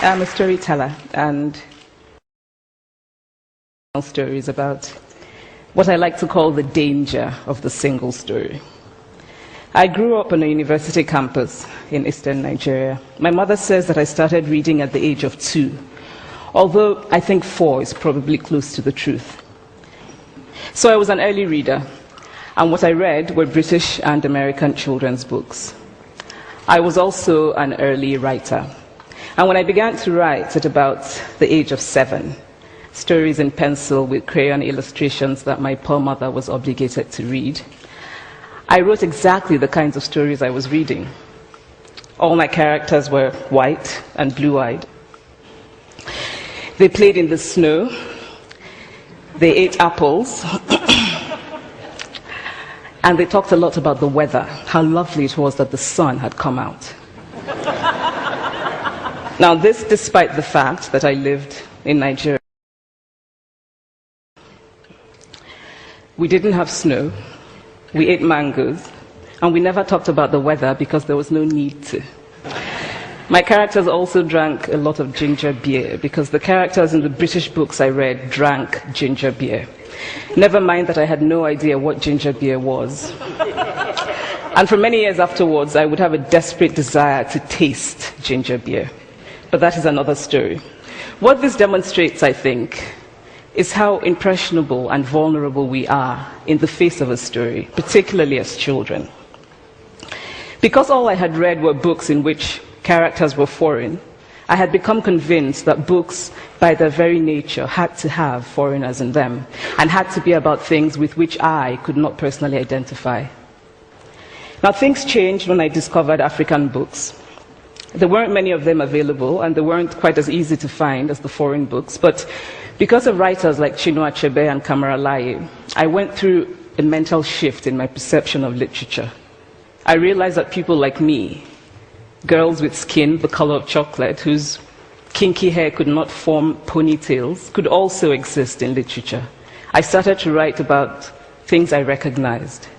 I'm a storyteller, and stories about what I like to call the danger of the single story. I grew up on a university campus in eastern Nigeria. My mother says that I started reading at the age of 2, although I think 4 is probably close to the truth. So I was an early reader, and what I read were British and American children's books. I was also an early writer. And when I began to write at about the age of 7, stories in pencil with crayon illustrations that my poor mother was obligated to read, I wrote exactly the kinds of stories I was reading. All my characters were white and blue-eyed. They played in the snow. They ate apples. And they talked a lot about the weather, how lovely it was that the sun had come out. Now, this despite the fact that I lived in Nigeria. We didn't have snow, we ate mangoes, and we never talked about the weather because there was no need to. My characters also drank a lot of ginger beer because the characters in the British books I read drank ginger beer. Never mind that I had no idea what ginger beer was. And for many years afterwards, I would have a desperate desire to taste ginger beer. But that is another story. What this demonstrates, I think, is how impressionable and vulnerable we are in the face of a story, particularly as children. Because all I had read were books in which characters were foreign, I had become convinced that books, by their very nature, had to have foreigners in them, and had to be about things with which I could not personally identify. Now, things changed when I discovered African books. There weren't many of them available, and they weren't quite as easy to find as the foreign books, but because of writers like Chinua Achebe and Kamara Laye, I went through a mental shift in my perception of literature. I realized that people like me, girls with skin the color of chocolate, whose kinky hair could not form ponytails, could also exist in literature. I started to write about things I recognized.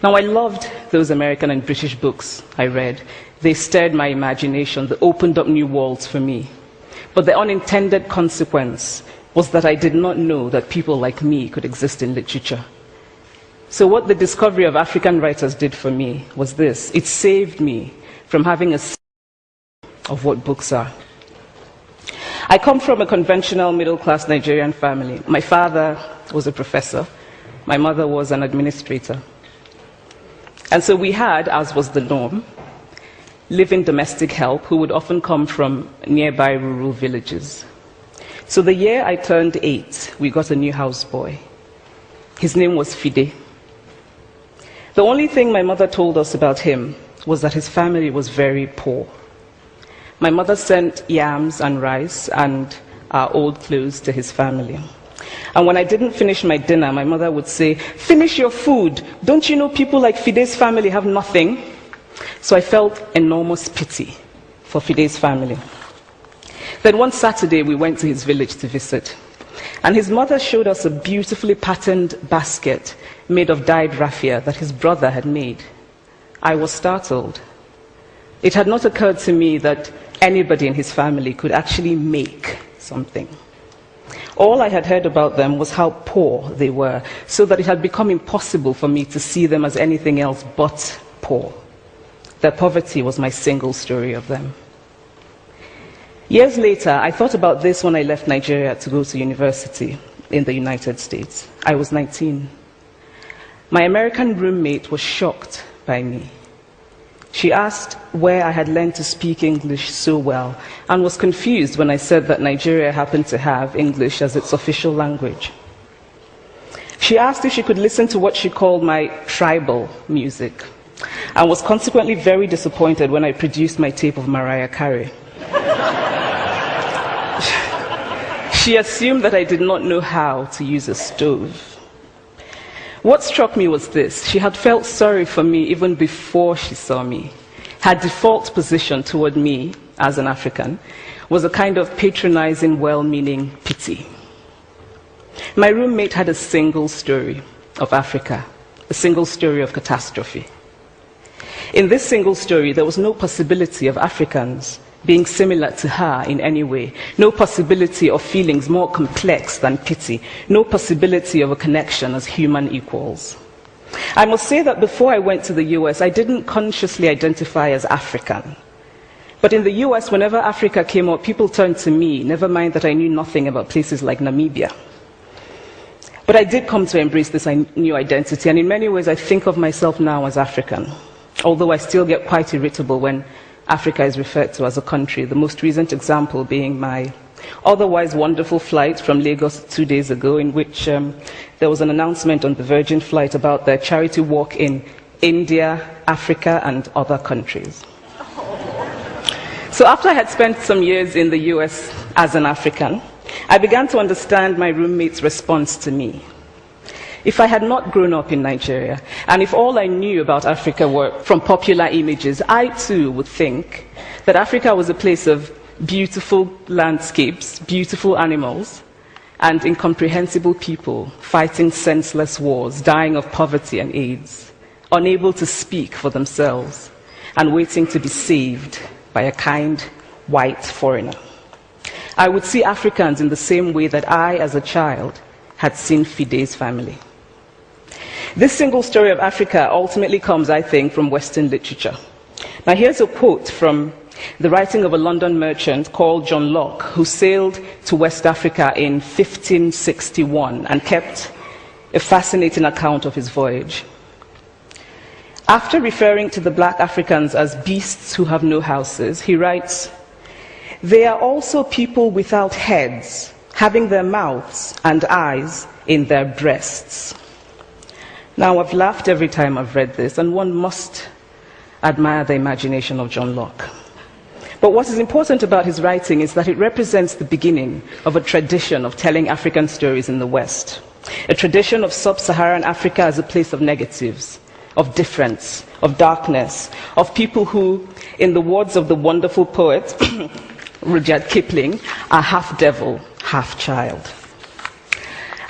Now, I loved those American and British books I read. They stirred my imagination, they opened up new worlds for me. But the unintended consequence was that I did not know that people like me could exist in literature. So what the discovery of African writers did for me was this: it saved me from having a sense of what books are. I come from a conventional middle-class Nigerian family. My father was a professor. My mother was an administrator. And so we had, as was the norm, live-in domestic help who would often come from nearby rural villages. So the year I turned 8, we got a new houseboy. His name was Fide. The only thing my mother told us about him was that his family was very poor. My mother sent yams and rice and our old clothes to his family. And when I didn't finish my dinner, my mother would say, "Finish your food. Don't you know people like Fide's family have nothing?" So I felt enormous pity for Fide's family. Then one Saturday, we went to his village to visit. And his mother showed us a beautifully patterned basket made of dyed raffia that his brother had made. I was startled. It had not occurred to me that anybody in his family could actually make something. All I had heard about them was how poor they were, so that it had become impossible for me to see them as anything else but poor. Their poverty was my single story of them. Years later, I thought about this when I left Nigeria to go to university in the United States. I was 19. My American roommate was shocked by me. She asked where I had learned to speak English so well, and was confused when I said that Nigeria happened to have English as its official language. She asked if she could listen to what she called my tribal music, and was consequently very disappointed when I produced my tape of Mariah Carey. She assumed that I did not know how to use a stove. What struck me was this: she had felt sorry for me even before she saw me. Her default position toward me, as an African, was a kind of patronizing, well-meaning pity. My roommate had a single story of Africa, a single story of catastrophe. In this single story, there was no possibility of Africans being similar to her in any way, no possibility of feelings more complex than pity, no possibility of a connection as human equals. I must say that before I went to the US, I didn't consciously identify as African. But in the US, whenever Africa came up, people turned to me, never mind that I knew nothing about places like Namibia. But I did come to embrace this new identity, and in many ways I think of myself now as African, although I still get quite irritable when Africa is referred to as a country, the most recent example being my otherwise wonderful flight from Lagos 2 days ago, in which there was an announcement on the Virgin flight about their charity walk in India, Africa, and other countries. So after I had spent some years in the US as an African, I began to understand my roommate's response to me. If I had not grown up in Nigeria, and if all I knew about Africa were from popular images, I too would think that Africa was a place of beautiful landscapes, beautiful animals, and incomprehensible people fighting senseless wars, dying of poverty and AIDS, unable to speak for themselves, and waiting to be saved by a kind white foreigner. I would see Africans in the same way that I, as a child, had seen Fide's family. This single story of Africa ultimately comes, I think, from Western literature. Now here's a quote from the writing of a London merchant called John Locke, who sailed to West Africa in 1561 and kept a fascinating account of his voyage. After referring to the black Africans as beasts who have no houses, he writes, "They are also people without heads, having their mouths and eyes in their breasts." Now, I've laughed every time I've read this, and one must admire the imagination of John Locke. But what is important about his writing is that it represents the beginning of a tradition of telling African stories in the West, a tradition of sub-Saharan Africa as a place of negatives, of difference, of darkness, of people who, in the words of the wonderful poet Rudyard Kipling, are half devil, half child.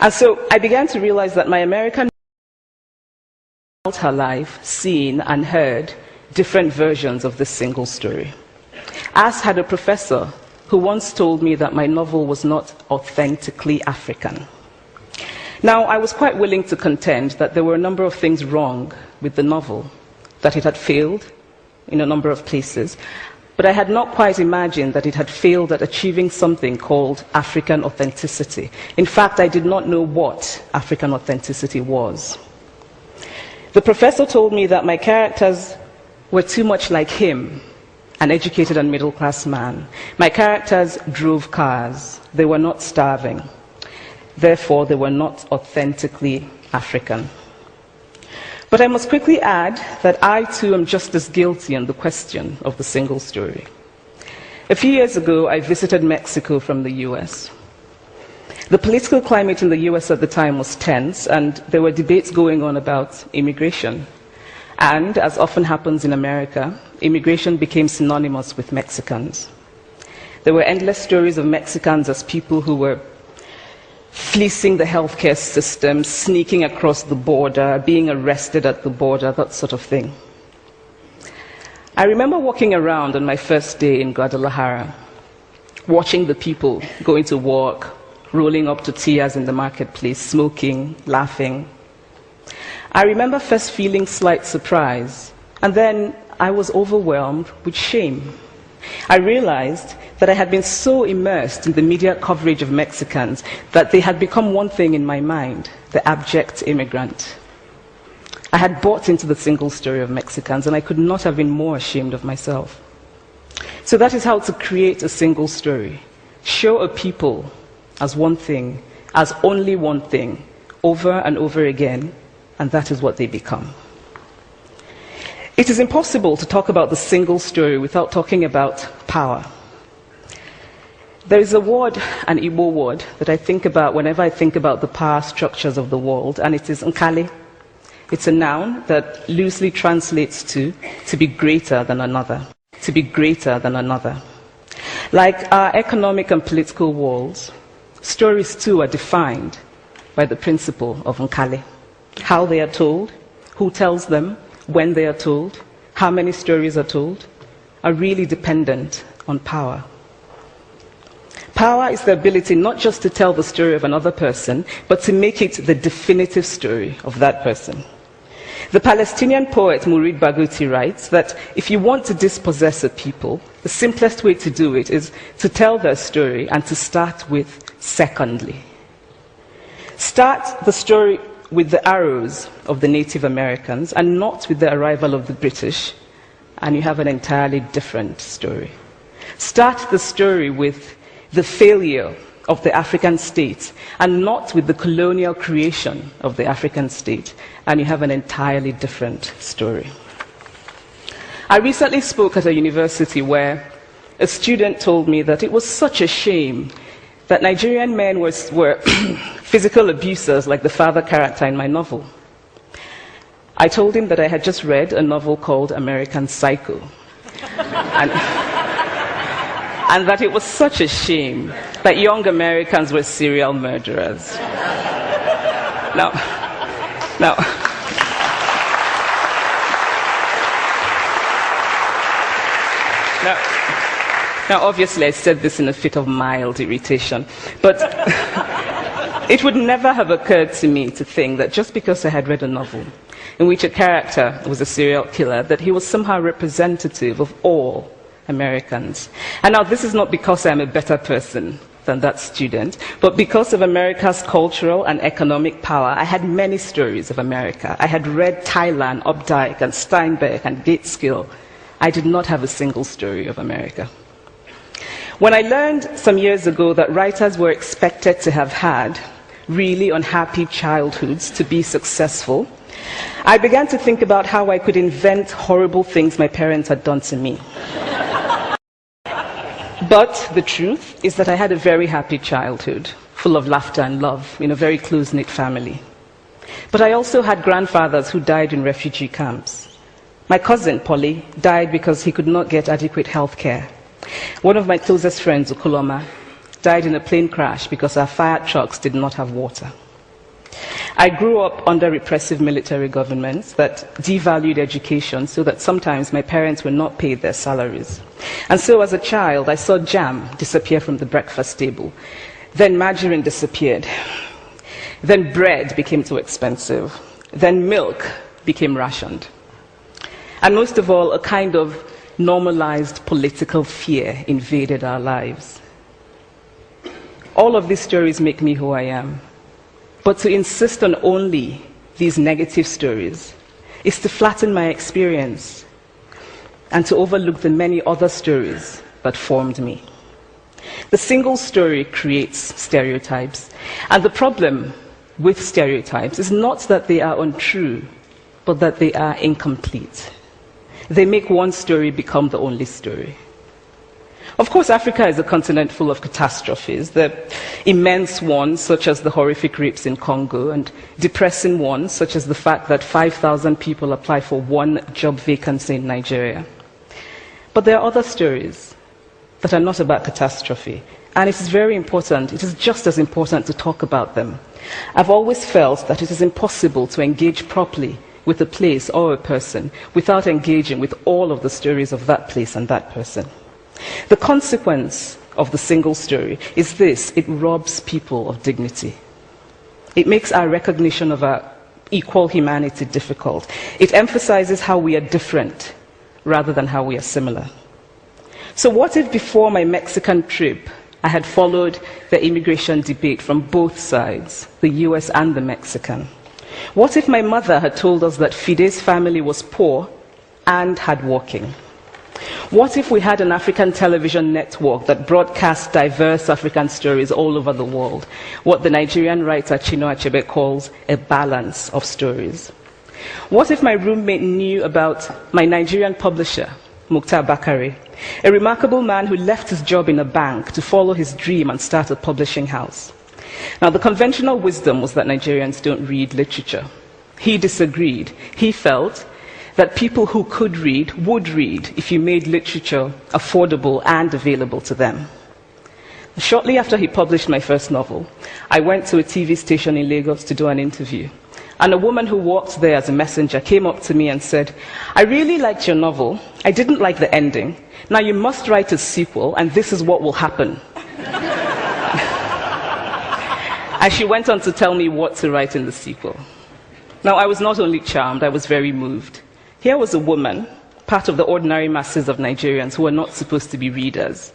And so I began to realize that my American her life, seen and heard different versions of this single story. As had a professor who once told me that my novel was not authentically African. Now, I was quite willing to contend that there were a number of things wrong with the novel, that it had failed in a number of places, but I had not quite imagined that it had failed at achieving something called African authenticity. In fact, I did not know what African authenticity was. The professor told me that my characters were too much like him, an educated and middle-class man. My characters drove cars. They were not starving. Therefore, they were not authentically African. But I must quickly add that I too am just as guilty on the question of the single story. A few years ago, I visited Mexico from the US. The political climate in the US at the time was tense, and there were debates going on about immigration. And, as often happens in America, immigration became synonymous with Mexicans. There were endless stories of Mexicans as people who were fleecing the healthcare system, sneaking across the border, being arrested at the border, that sort of thing. I remember walking around on my first day in Guadalajara, watching the people going to work, rolling up tortillas in the marketplace, smoking, laughing. I remember first feeling slight surprise, and then I was overwhelmed with shame. I realized that I had been so immersed in the media coverage of Mexicans that they had become one thing in my mind, the abject immigrant. I had bought into the single story of Mexicans, and I could not have been more ashamed of myself. So that is how to create a single story. Show a people as one thing, as only one thing, over and over again, and that is what they become. It is impossible to talk about the single story without talking about power. There is a word, an Igbo word, that I think about whenever I think about the power structures of the world, and it is nkali. It's a noun that loosely translates to be greater than another, to be greater than another. Like our economic and political worlds, stories too are defined by the principle of nkali. How they are told, who tells them, when they are told, how many stories are told, are really dependent on power. Power is the ability not just to tell the story of another person, but to make it the definitive story of that person. The Palestinian poet Mourid Barghouti writes that if you want to dispossess a people, the simplest way to do it is to tell their story and to start with secondly. Start the story with the arrows of the Native Americans and not with the arrival of the British, and you have an entirely different story. Start the story with the failure of the African state and not with the colonial creation of the African state, and you have an entirely different story. I recently spoke at a university where a student told me that it was such a shame that Nigerian men were physical abusers like the father character in my novel. I told him that I had just read a novel called American Psycho, and that it was such a shame that young Americans were serial murderers. Now, obviously, I said this in a fit of mild irritation, but it would never have occurred to me to think that just because I had read a novel in which a character was a serial killer, that he was somehow representative of all Americans. And now this is not because I'm a better person than that student, but because of America's cultural and economic power, I had many stories of America. I had read Thailand, Updike, and Steinbeck, and Gateskill. I did not have a single story of America. When I learned some years ago that writers were expected to have had really unhappy childhoods to be successful, I began to think about how I could invent horrible things my parents had done to me. But the truth is that I had a very happy childhood, full of laughter and love, in a very close-knit family. But I also had grandfathers who died in refugee camps. My cousin, Polly, died because he could not get adequate health care. One of my closest friends, Ukoloma, died in a plane crash because our fire trucks did not have water. I grew up under repressive military governments that devalued education so that sometimes my parents were not paid their salaries. And so as a child, I saw jam disappear from the breakfast table. Then margarine disappeared. Then bread became too expensive. Then milk became rationed. And most of all, a kind of normalized political fear invaded our lives. All of these stories make me who I am. But to insist on only these negative stories is to flatten my experience and to overlook the many other stories that formed me. The single story creates stereotypes, and the problem with stereotypes is not that they are untrue, but that they are incomplete. They make one story become the only story. Of course, Africa is a continent full of catastrophes, the immense ones, such as the horrific rapes in Congo, and depressing ones, such as the fact that 5,000 people apply for one job vacancy in Nigeria. But there are other stories that are not about catastrophe, and it is very important, it is just as important to talk about them. I've always felt that it is impossible to engage properly with a place or a person without engaging with all of the stories of that place and that person. The consequence of the single story is this: it robs people of dignity. It makes our recognition of our equal humanity difficult. It emphasizes how we are different rather than how we are similar. So what if before my Mexican trip, I had followed the immigration debate from both sides, the US and the Mexican? What if my mother had told us that Fide's family was poor and hardworking? What if we had an African television network that broadcast diverse African stories all over the world, what the Nigerian writer Chinua Achebe calls a balance of stories? What if my roommate knew about my Nigerian publisher, Mukhtar Bakare, a remarkable man who left his job in a bank to follow his dream and start a publishing house? Now, the conventional wisdom was that Nigerians don't read literature. He disagreed. He felt that people who could read would read if you made literature affordable and available to them. Shortly after he published my first novel, I went to a TV station in Lagos to do an interview. And a woman who walked there as a messenger came up to me and said, "I really liked your novel. I didn't like the ending. Now you must write a sequel, and this is what will happen." And she went on to tell me what to write in the sequel. Now, I was not only charmed, I was very moved. Here was a woman, part of the ordinary masses of Nigerians who were not supposed to be readers.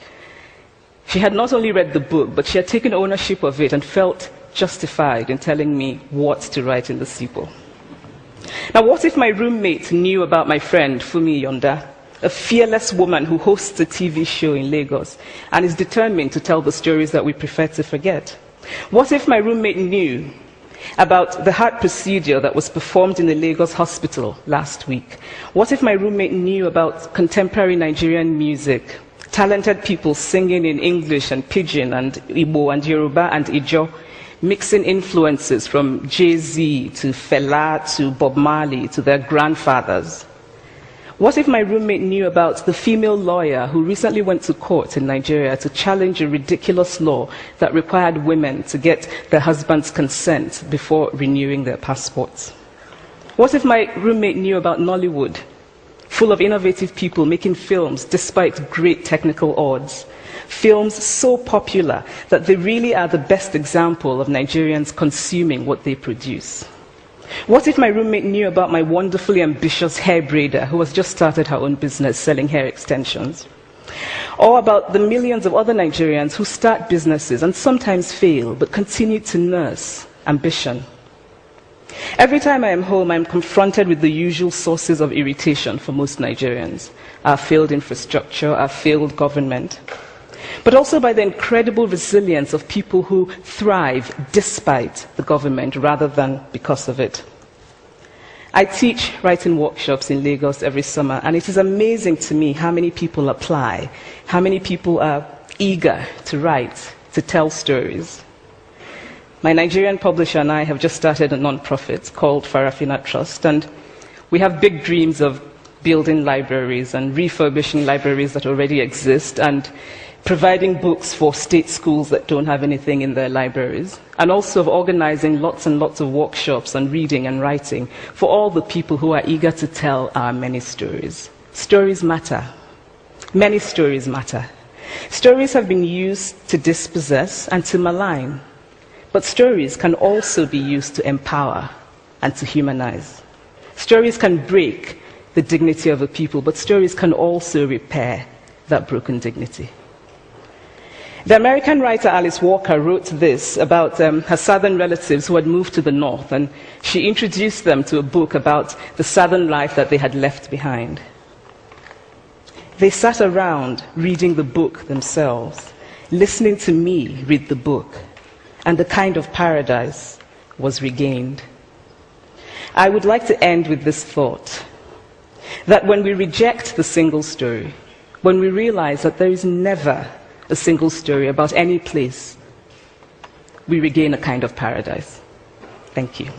She had not only read the book, but she had taken ownership of it and felt justified in telling me what to write in the sequel. Now, what if my roommate knew about my friend, Fumi Yonda, a fearless woman who hosts a TV show in Lagos and is determined to tell the stories that we prefer to forget? What if my roommate knew about the heart procedure that was performed in the Lagos hospital last week? What if my roommate knew about contemporary Nigerian music, talented people singing in English and Pidgin and Igbo and Yoruba and Ijo, mixing influences from Jay-Z to Fela to Bob Marley to their grandfathers? What if my roommate knew about the female lawyer who recently went to court in Nigeria to challenge a ridiculous law that required women to get their husband's consent before renewing their passports? What if my roommate knew about Nollywood, full of innovative people making films despite great technical odds? Films so popular that they really are the best example of Nigerians consuming what they produce. What if my roommate knew about my wonderfully ambitious hair braider who has just started her own business selling hair extensions? Or about the millions of other Nigerians who start businesses and sometimes fail, but continue to nurse ambition? Every time I am home, I am confronted with the usual sources of irritation for most Nigerians: our failed infrastructure, our failed government, but also by the incredible resilience of people who thrive despite the government rather than because of it. I teach writing workshops in Lagos every summer, and it is amazing to me how many people apply, how many people are eager to write, to tell stories. My Nigerian publisher and I have just started a non-profit called Farafina Trust, and we have big dreams of building libraries and refurbishing libraries that already exist, and providing books for state schools that don't have anything in their libraries, and also of organizing lots and lots of workshops on reading and writing for all the people who are eager to tell our many stories. Stories matter. Many stories matter. Stories have been used to dispossess and to malign, but stories can also be used to empower and to humanize. Stories can break the dignity of a people, but stories can also repair that broken dignity. The American writer Alice Walker wrote this about her southern relatives who had moved to the north, and she introduced them to a book about the southern life that they had left behind. They sat around reading the book themselves, listening to me read the book, and the kind of paradise was regained. I would like to end with this thought, that when we reject the single story, when we realize that there is never a single story about any place, we regain a kind of paradise. Thank you.